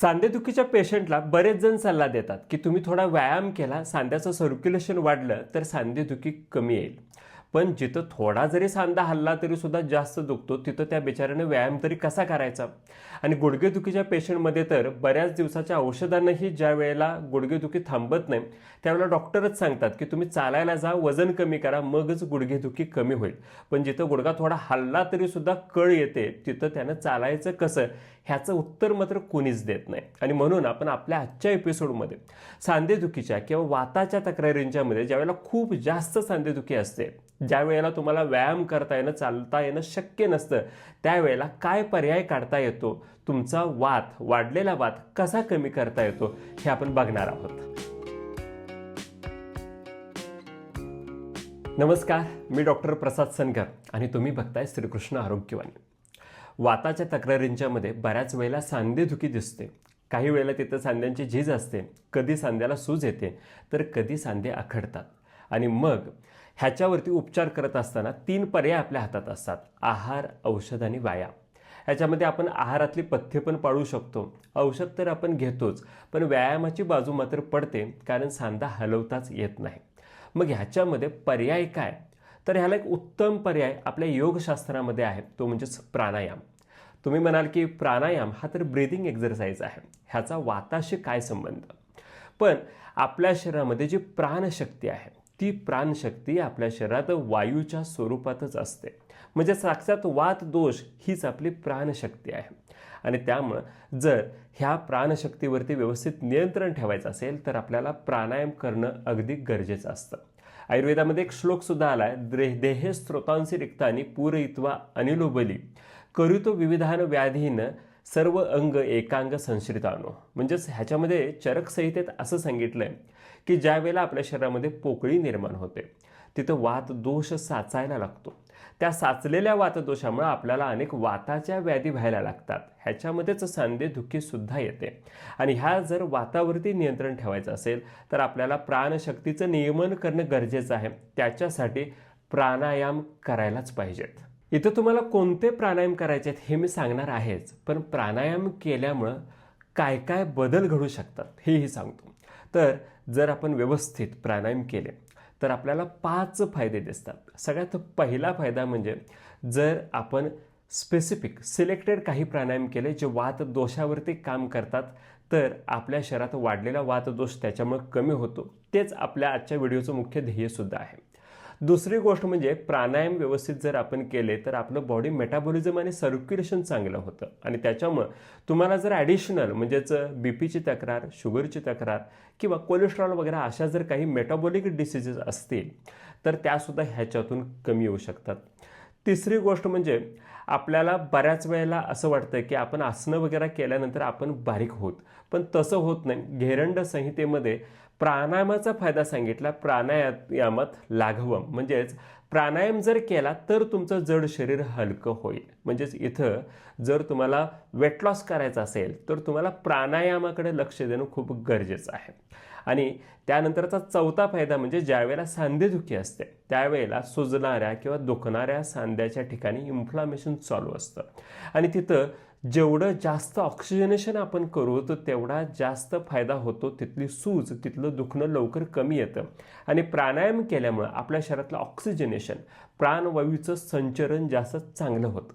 सांधेदुखीच्या पेशंटला बरेच जण सल्ला देतात की तुम्ही थोडा व्यायाम केला, सांध्याचं सर्क्युलेशन वाढलं तर सांधेदुखी कमी येईल. पण जिथं थोडा जरी सांधा हल्ला तरी सुद्धा जास्त दुखतो, तिथं त्या बिचाऱ्याने व्यायाम तरी कसा करायचा? आणि गुडघेदुखीच्या पेशंटमध्ये तर बऱ्याच दिवसाच्या औषधांनाही ज्या वेळेला गुडघेदुखी थांबत नाही त्यावेळेला डॉक्टरच सांगतात की तुम्ही चालायला जा, वजन कमी करा, मगच गुडघेदुखी कमी होईल. पण जिथं गुडघा थोडा हल्ला तरी सुद्धा कळ येते, तिथं त्यानं चालायचं कसं ह्याचं उत्तर मात्र कोणीच देत नाही. आणि म्हणून आपण आपल्या आजच्या एपिसोडमध्ये सांधेदुखीच्या किंवा वाताच्या तक्रारींच्यामध्ये ज्यावेळेला खूप जास्त सांधेदुखी असते, ज्या वेळेला तुम्हाला व्यायाम करता येणं, चालता येणं शक्य नसतं, त्यावेळेला काय पर्याय काढता येतो, तुमचा वात, वाढलेला वात कसा कमी करता येतो हे आपण बघणार आहोत. नमस्कार, मी डॉक्टर प्रसाद सनगर आणि तुम्ही बघताय श्रीकृष्ण आरोग्यवाणी. वाताच्या तक्रारींच्यामध्ये बऱ्याच वेळेला सांधेदुखी दिसते. काही वेळेला तिथं सांध्यांची झीज असते, कधी सांध्याला सूज येते तर कधी सांधे आखडतात. आणि मग ह्याच्यावरती उपचार करत असताना 3 पर्याय आपल्या हातात असतात: आहार, औषध आणि व्यायाम. ह्याच्यामध्ये आपण आहारातली पथ्य पण पाळू शकतो, औषध तर आपण घेतोच, पण व्यायामाची बाजू मात्र पडते, कारण सांधा हलवताच येत नाही. मग ह्याच्यामध्ये पर्याय काय? तर ह्याला एक उत्तम पर्याय आपल्या योगशास्त्रामध्ये आहे, तो म्हणजेच प्राणायाम. तुम्ही म्हणाल की प्राणायाम हा तर ब्रीदिंग एक्झरसाइज आहे, ह्याचा वाताशी काय संबंध? पण आपल्या शरीरामध्ये जी प्राणशक्ती आहे, ती प्राणशक्ती आपल्या शरीरात वायूच्या स्वरूपातच असते. म्हणजे साक्षात वात दोष हीच आपली प्राणशक्ती आहे. आणि त्यामुळं जर ह्या प्राणशक्तीवरती व्यवस्थित नियंत्रण ठेवायचं असेल तर आपल्याला प्राणायाम करणं अगदी गरजेचं असतं. आयुर्वेदामध्ये एक श्लोक सुद्धा आलाय: देहे स्त्रोतांसी रिक्तानी पूरयित्वा अनिलोबली करितो विविधान व्याधीन सर्व अंग एकांग संश्रितानो. म्हणजेच ह्याच्यामध्ये चरक संहितेत असं सांगितलंय की ज्या वेळेला आपल्या शरीरामध्ये पोकळी निर्माण होते, तिथं वात दोष साचायला लागतो. त्या साचलेल्या वातदोषामुळे आपल्याला अनेक वाताच्या व्याधी व्हायला लागतात. ह्याच्यामध्येच सांधेदुखी सुद्धा येते. आणि ह्या जर वातावरती नियंत्रण ठेवायचं असेल तर आपल्याला प्राणशक्तीचं नियमन करणं गरजेचं आहे. त्याच्यासाठी प्राणायाम करायलाच पाहिजेत. इथं तुम्हाला कोणते प्राणायाम करायचे आहेत हे मी सांगणार आहेच, पण प्राणायाम केल्यामुळं काय काय बदल घडू शकतात हेही सांगतो. तर जर आपण व्यवस्थित प्राणायाम केले तर आपल्याला 5 फायदे दिसतात. सगळ्यात पहिला फायदा म्हणजे जर आपण स्पेसिफिक सिलेक्टेड काही प्राणायाम केले जे वात दोषावरती काम करतात, तर आपल्या शरीरात वाढलेला वातदोष त्याच्यामुळे कमी होतो. तेच आपल्या आजच्या व्हिडिओचं मुख्य ध्येय सुद्धा आहे. दुसरी गोष्ट म्हणजे प्राणायाम व्यवस्थित जर आपण केले तर आपलं बॉडी मेटाबॉलिझम आणि सर्क्युलेशन चांगलं होतं. आणि त्याच्यामुळं तुम्हाला जर ॲडिशनल म्हणजेच बीपीची तक्रार, शुगरची तक्रार किंवा कोलेस्ट्रॉल वगैरे अशा जर काही मेटाबॉलिक डिसिजेस असतील तर त्यासुद्धा ह्याच्यातून कमी येऊ शकतात. तिसरी गोष्ट म्हणजे आपल्याला बऱ्याच वेळेला असं वाटतं की आपण आसनं वगैरे केल्यानंतर आपण बारीक होत, पण तसं होत नाही. घेरंड संहितेमध्ये प्राणायामाचा फायदा सांगितला: प्राणायामात लाघवम. म्हणजेच प्राणायाम जर केला तर तुमचं जड शरीर हलकं होईल. म्हणजेच इथं जर तुम्हाला वेट लॉस करायचा असेल तर तुम्हाला प्राणायामाकडे लक्ष देणं खूप गरजेचं आहे. आणि त्यानंतरचा चौथा फायदा म्हणजे ज्यावेळेला सांधेदुखी असते त्यावेळेला सुजणाऱ्या किंवा दुखणाऱ्या सांध्याच्या ठिकाणी इन्फ्लामेशन चालू असतं. आणि तिथं जेवढं जास्त ऑक्सिजनेशन आपण करू तर तेवढा जास्त फायदा होतो. तिथली सूज, तिथलं दुखणं लवकर कमी येतं. आणि प्राणायाम केल्यामुळं आपल्या शरीरातलं ऑक्सिजनेशन, प्राणवायूचं संचरण जास्त चांगलं होतं.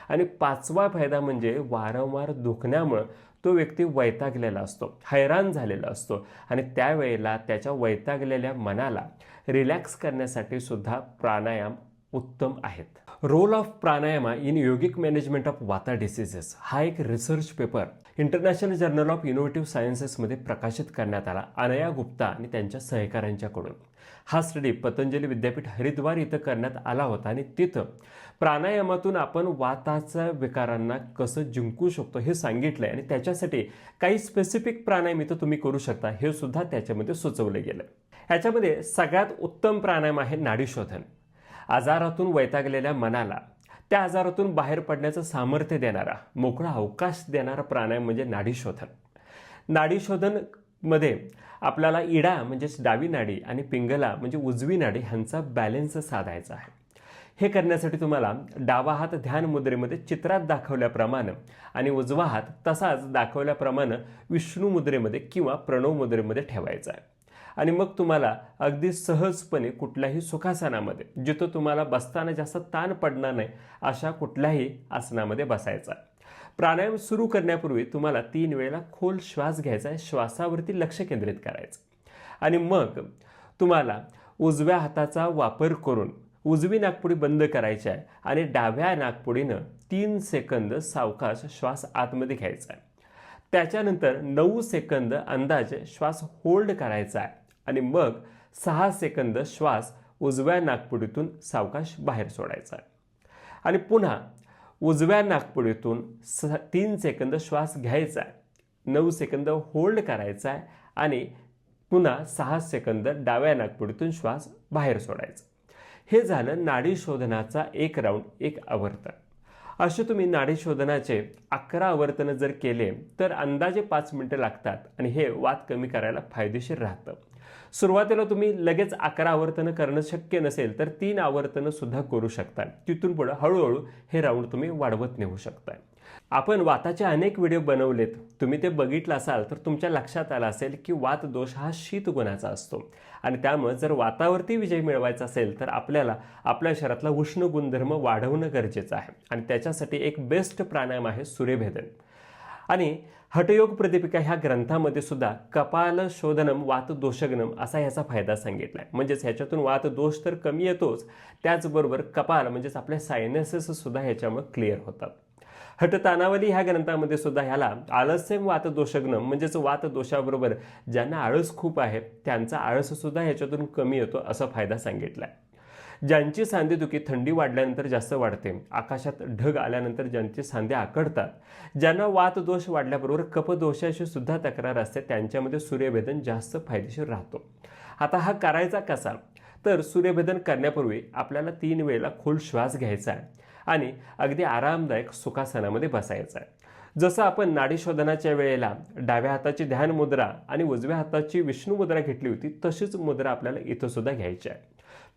आणि 5वा फायदा म्हणजे वारंवार दुखण्यामुळं तो व्यक्ती वैतागलेला असतो, हैराण झालेला असतो. आणि त्यावेळेला त्याच्या वैतागलेल्या मनाला रिलॅक्स करण्यासाठी सुद्धा प्राणायाम उत्तम आहेत. Role of pranayama in yogic management of vata diseases हा एक research paper international journal of innovative सायन्सेसमध्ये प्रकाशित करण्यात आला अनया गुप्ता आणि त्यांच्या सहकाऱ्यांच्याकडून. हा स्टडी पतंजली विद्यापीठ हरिद्वार इथं करण्यात आला होता. आणि तिथं प्राणायामातून आपण वाताच्या विकारांना कसं जिंकू शकतो हे सांगितलं आहे. आणि त्याच्यासाठी काही स्पेसिफिक प्राणायाम इथं तुम्ही करू शकता हे सुद्धा त्याच्यामध्ये सुचवलं गेलं. ह्याच्यामध्ये सगळ्यात उत्तम प्राणायाम आहे नाडीशोधन. आजारातून वैतागलेल्या मनाला त्या आजारातून बाहेर पडण्याचं सामर्थ्य देणारा, मोकळा अवकाश देणारा प्राणायाम म्हणजे नाडीशोधन. नाडीशोधनमध्ये आपल्याला इडा म्हणजेच डावी नाडी आणि पिंगला म्हणजे उजवी नाडी ह्यांचा बॅलन्स साधायचा आहे. हे करण्यासाठी तुम्हाला डावा हात ध्यान मुद्रेमध्ये चित्रात दाखवल्याप्रमाणे आणि उजवा हात तसाच दाखवल्याप्रमाणे विष्णू मुद्रेमध्ये किंवा प्रणव मुद्रेमध्ये ठेवायचा आहे. आणि मग तुम्हाला अगदी सहजपणे कुठल्याही सुखासनामध्ये, जिथं तुम्हाला बसताना जास्त ताण पडणार नाही अशा कुठल्याही आसनामध्ये बसायचा आहे. प्राणायाम सुरू करण्यापूर्वी तुम्हाला 3 वेळेला खोल श्वास घ्यायचा आहे, श्वासावरती लक्ष केंद्रित करायचं आणि मग तुम्हाला उजव्या हाताचा वापर करून उजवी नाकपुडी बंद करायची आहे आणि डाव्या नाकपुडीनं 3 सेकंद सावकाश श्वास आतमध्ये घ्यायचा आहे. त्याच्यानंतर 9 सेकंद अंदाजे श्वास होल्ड करायचा आहे आणि मग 6 सेकंद श्वास उजव्या नाकपुडीतून सावकाश बाहेर सोडायचा आहे आणि पुन्हा उजव्या नाकपुडीतून 3 सेकंद श्वास घ्यायचा आहे, 9 सेकंद होल्ड करायचा आहे आणि पुन्हा 6 सेकंद डाव्या नाकपुडीतून श्वास बाहेर सोडायचा. हे झालं नाडी शोधनाचा एक राऊंड, एक आवर्तन. असे तुम्ही नाडी शोधनाचे 11 आवर्तन जर केले तर अंदाजे 5 मिनिटं लागतात आणि हे वात कमी करायला फायदेशीर राहतं. सुरुवातीला तुम्ही लगेच 11 आवर्तनं करणं शक्य नसेल तर 3 आवर्तनं सुद्धा करू शकता. तिथून पुढे हळूहळू हे राऊंड तुम्ही वाढवत नेऊ शकता. आपण वाताचे अनेक व्हिडिओ बनवलेत, तुम्ही ते बघितलं असाल तर तुमच्या लक्षात आलं असेल की वात दोष हा शीत गुणाचा असतो आणि त्यामुळे जर वातावरती विजय मिळवायचा असेल तर आपल्याला आपल्या शरीरातला उष्ण गुणधर्म वाढवणं गरजेचं आहे आणि त्याच्यासाठी एक बेस्ट प्राणायाम आहे सूर्यभेदन. आणि हठयोग प्रदीपिका ह्या ग्रंथामध्ये सुद्धा कपाल शोधनम वात दोषग्नम असा ह्याचा फायदा सांगितला आहे. म्हणजेच ह्याच्यातून वात दोष तर कमी येतोच, त्याचबरोबर कपाल म्हणजेच आपल्या सायनसेस सुद्धा ह्याच्यामुळे क्लिअर होतात. हठतानावली ह्या ग्रंथामध्ये सुद्धा ह्याला आळस्यम वात दोषग्नम म्हणजेच वात दोषाबरोबर ज्यांना आळस खूप आहे त्यांचा आळस सुद्धा ह्याच्यातून कमी येतो असा फायदा सांगितला आहे. ज्यांची सांधेदुखी थंडी वाढल्यानंतर जास्त वाढते, आकाशात ढग आल्यानंतर ज्यांचे सांधे आकडतात, ज्यांना वात दोष वाढल्याबरोबर कफदोषाची सुद्धा तक्रार असते, त्यांच्यामध्ये सूर्यभेदन जास्त फायदेशीर राहतो. आता हा करायचा कसा? तर सूर्यभेदन करण्यापूर्वी आपल्याला 3 वेळेला खोल श्वास घ्यायचा आहे आणि अगदी आरामदायक सुखासनामध्ये बसायचं आहे. जसं आपण नाडी शोधनाच्या वेळेला डाव्या हाताची ध्यान मुद्रा आणि उजव्या हाताची विष्णू मुद्रा घेतली होती तशीच मुद्रा आपल्याला इथं सुद्धा घ्यायची आहे.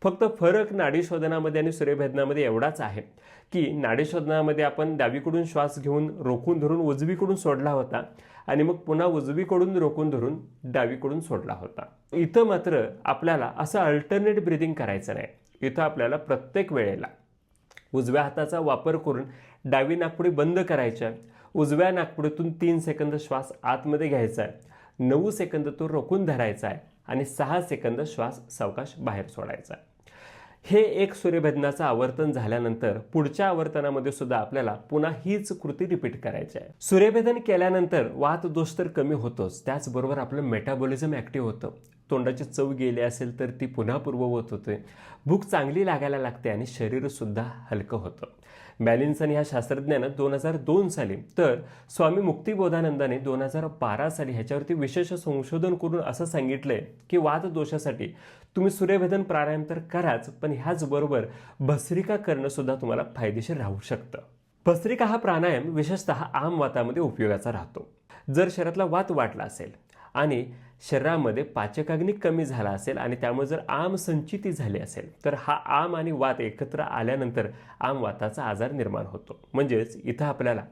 फक्त फरक नाडी शोधनामध्ये आणि सूर्यभेदनामध्ये एवढाच आहे की नाडी शोधनामध्ये आपण डावीकडून श्वास घेऊन रोखून धरून उजवीकडून सोडला होता आणि मग पुन्हा उजवीकडून रोखून धरून डावीकडून सोडला होता. इथं मात्र आपल्याला असं अल्टरनेट ब्रीदिंग करायचं नाही. इथं आपल्याला प्रत्येक वेळेला उजव्या हाताचा वापर करून डावी नाकपुडी बंद करायची आहे, उजव्या नाकपुडीतून 3 सेकंद श्वास आतमध्ये घ्यायचा आहे, 9 सेकंद तो रोखून धरायचा आहे आणि 6 सेकंद श्वास सावकाश बाहेर सोडायचा आहे. हे एक सूर्यभेदनाचं आवर्तन झाल्यानंतर पुढच्या आवर्तनामध्ये सुद्धा आपल्याला पुन्हा हीच कृती रिपीट करायची आहे. सूर्यभेदन केल्यानंतर वात दोष तर कमी होतोच, त्याचबरोबर आपलं मेटाबॉलिझम ॲक्टिव्ह होतं, तोंडाची चव गेली असेल तर ती पुन्हा पूर्ववत होते, भूक चांगली लागायला लागते आणि शरीरसुद्धा हलकं होतं. मॅलिन्सन ह्या शास्त्रज्ञानं 2002 साली तर स्वामी मुक्तिबोधानंदाने 2012 साली ह्याच्यावरती विशेष संशोधन करून असं सांगितलंय की वात दोषासाठी तुम्ही सूर्यभेदन प्राणायाम तर कराच, पण ह्याचबरोबर भस्त्रिका करणं सुद्धा तुम्हाला फायदेशीर राहू शकतं. भस्त्रिका हा प्राणायाम विशेषतः आम वातामध्ये उपयोगाचा राहतो. जर शरीरातला वात वाढला असेल आणि शरीरामध्ये पाचकाग्नी कमी झाला असेल आणि त्यामुळे जर आम संचिती झाली असेल तर हा आम आणि वात एकत्र आल्यानंतर आम वाताचा आजार निर्माण होतो. म्हणजेच इथं आपल्याला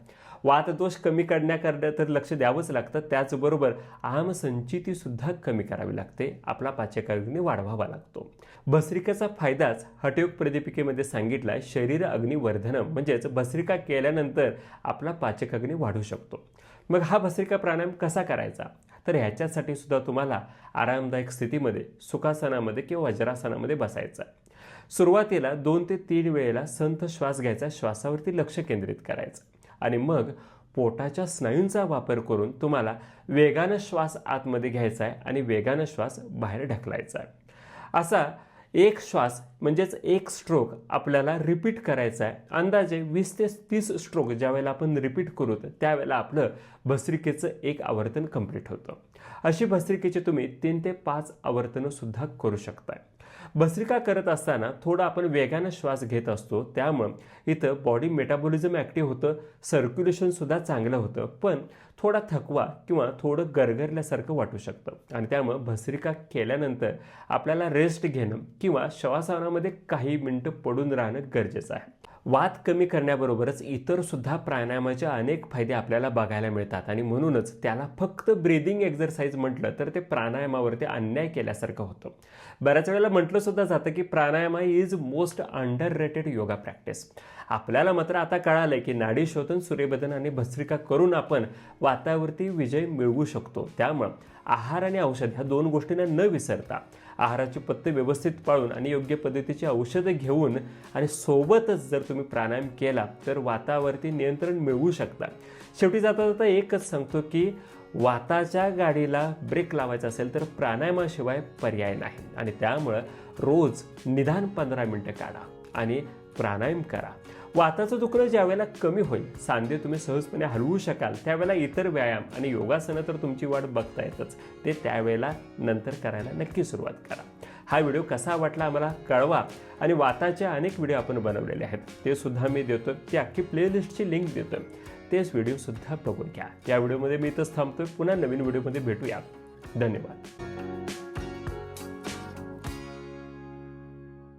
वातदोष कमी करण्याकरता तर लक्ष द्यावंच लागतं, त्याचबरोबर आम संचिती सुद्धा कमी करावी लागते, आपला पाचकाग्नी वाढवावा लागतो. भस्त्रिकेचा फायदाच हठयोग प्रदीपिकेमध्ये सांगितला शरीर अग्निवर्धनम, म्हणजेच भस्त्रिका केल्यानंतर आपला पाचकाग्नी वाढू शकतो. मग हा भस्त्रिका प्राणायाम कसा करायचा? तर ह्याच्यासाठी सुद्धा तुम्हाला आरामदायक स्थितीमध्ये सुखासनामध्ये किंवा वज्रासनामध्ये बसायचं आहे. सुरुवातीला 2 ते 3 वेळेला संथ श्वास घ्यायचा, श्वासावरती लक्ष केंद्रित करायचं आणि मग पोटाच्या स्नायूंचा वापर करून तुम्हाला वेगानं श्वास आतमध्ये घ्यायचा आहे आणि वेगानं श्वास बाहेर ढकलायचा आहे. असा एक श्वास म्हणजेच एक स्ट्रोक आपल्याला रिपीट करायचा आहे. अंदाजे 20 ते 30 स्ट्रोक ज्यावेळेला आपण रिपीट करू त्यावेळेला आपलं भस्त्रिकेचं एक आवर्तन कंप्लीट होतं. अशी भस्त्रिकेची तुम्ही 3 ते 5 आवर्तनं सुद्धा करू शकताय. भस्त्रिका करत असताना थोडं आपण वेगानं श्वास घेत असतो, त्यामुळं इथं बॉडी मेटाबॉलिझम ॲक्टिव्ह होतं, सर्क्युलेशनसुद्धा चांगलं होतं, पण थोडा थकवा किंवा थोडं गरगरल्यासारखं वाटू शकतं आणि त्यामुळं भस्त्रिका केल्यानंतर आपल्याला रेस्ट घेणं किंवा श्वासामध्ये काही मिनटं पडून राहणं गरजेचं आहे. वात कमी करण्याबरोबरच इतरसुद्धा प्राणायामाचे अनेक फायदे आपल्याला बघायला मिळतात आणि म्हणूनच त्याला फक्त ब्रीदिंग एक्झरसाइज म्हटलं तर ते प्राणायामावरती अन्याय केल्यासारखं होतं. बऱ्याच वेळेला म्हटलं सुद्धा जातं की pranayama is most underrated yoga practice. आपल्याला मात्र आता कळालं की नाडी शोधन, सूर्यबदन आणि भस्त्रिका करून आपण वातावरती विजय मिळवू शकतो. त्यामुळं आहार आणि औषध ह्या दोन गोष्टींना न विसरता आहाराची पथ्य व्यवस्थित पाळून आणि योग्य पद्धतीची औषधं घेऊन आणि सोबतच जर तुम्ही प्राणायाम केला तर वातावरती नियंत्रण मिळवू शकता. शेवटी जाता जाता एकच सांगतो की वाताच्या गाडीला ब्रेक लावायचा असेल तर प्राणायामाशिवाय पर्याय नाही आणि त्यामुळं रोज निदान 15 मिनटं काढा आणि प्राणायाम करा. वाताचं दुखणं ज्यावेळेला कमी होईल, सांधे तुम्ही सहजपणे हलवू शकाल, त्यावेळेला इतर व्यायाम आणि योगासनं तर तुमची वाट बघता येतच, ते त्यावेळेला नंतर करायला नक्की सुरुवात करा. हा व्हिडिओ कसा वाटला आम्हाला कळवा आणि वाताचे अनेक व्हिडिओ आपण बनवलेले आहेत, ते सुद्धा मी देतो. ती अख्खी प्लेलिस्टची लिंक देतो, तेच व्हिडिओसुद्धा बघून घ्या. या व्हिडिओमध्ये मी इथंच थांबतोय. पुन्हा नवीन व्हिडिओमध्ये भेटूया. धन्यवाद.